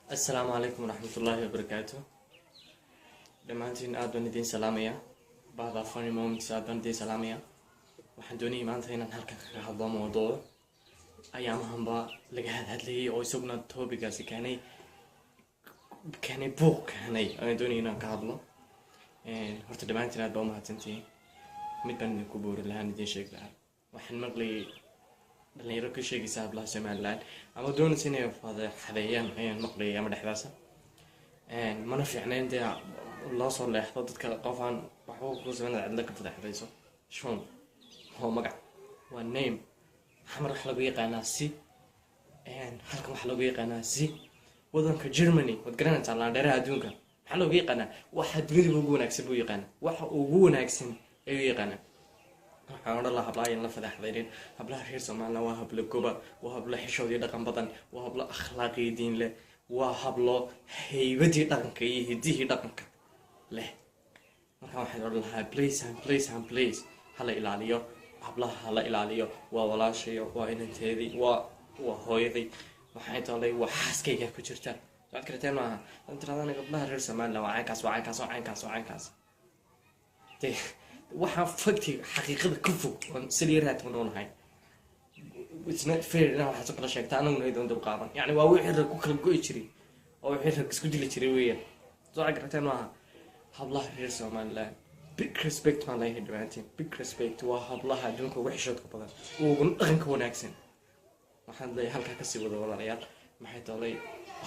السلام عليكم ورحمة الله وبركاته. دمانتين آدون دين سلامية بعد فاني مومنتس آدون دين سلامية وحدوني مانتين هالك هذا موضوع أيامهم با لقى هذا أو سبنا توبيكاسي كاني بوك هني أنا دوني هنا كهذا هرت دمانتين آدون ما تنتي متبني كبور لهان دين شيء لها وحن مغلي اللي يركز شيء يساب الله سمع الله أما دون سنة هذا حذيان هي مقلي يا مدحباسة ما نفع عنين ده الله صار له حفظت كقفان وحوق زمان عندك فتح حذيسه شون هو مقع والنيم حمر حلقيق ناسي حلقة حلقيق ناسي وذن كجرماني وتقرأنا تعالى درها دونك حلقيق أنا واحد غير بقول أكسب ويقنا واحد وقول أكسب يقنا waxaan oran lahaa hablaha in la fadaxdeerin hablaha reer Soomaaliya waa hablo goba waa hablo xishood iyo dhaqan badan waa hablo akhlaaqi diin leh waa hablo haybadii dhaqanka iyo hidihii dhaqanka leh marka waxaan oran lahaa please hala ilaaliyo hablaha hala ilaaliyo waa walaashayo waa inanteedii waa hooyadii waxay tahay waa xaaskayga ku jirta waad karteen maaha intaadana gabdhaha reer Soomaaliya waa caynkaas waxaa fakti xaqiiqada ka fog oo saliiraad ku noolahay it's not fair inaan waxa kala sheegta anaguna ay doon qaadan yani waa wixii rag ku kala go'i jiray oo wixii rag isku dili jiray weeyaan soo agartaan waa hablaha reer Soomaaliya big respect ma leeyahay dhawaantiin big respect waa hablaha adduunka ugu xishoodka badan ugu dhaqanka wanaagsan waxaan leeyahay halka ka sii wada walaalayaal maxay tahay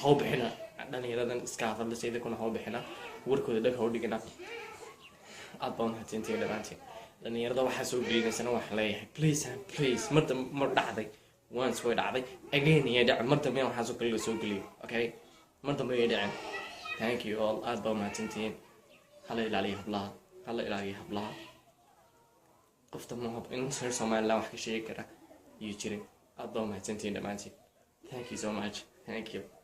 haw bixina dhalinyaradan iska hadlaysa kuna haw bixina warkooda dhag haw dhigina أبون هتنتي لبنتي لأن يرضى وحاسو بينا سنة وحلاية please مرة دعدي once ويد عدي again يدعم مرة مين وحاسو كله سوق لي okay مرة مين يدعم thank you all أبون هتنتين هلا إلى عليه هبلا قفت موهب إن صار سمع الله وحكي شيء كره يجري أبون هتنتين لبنتي thank you so much thank you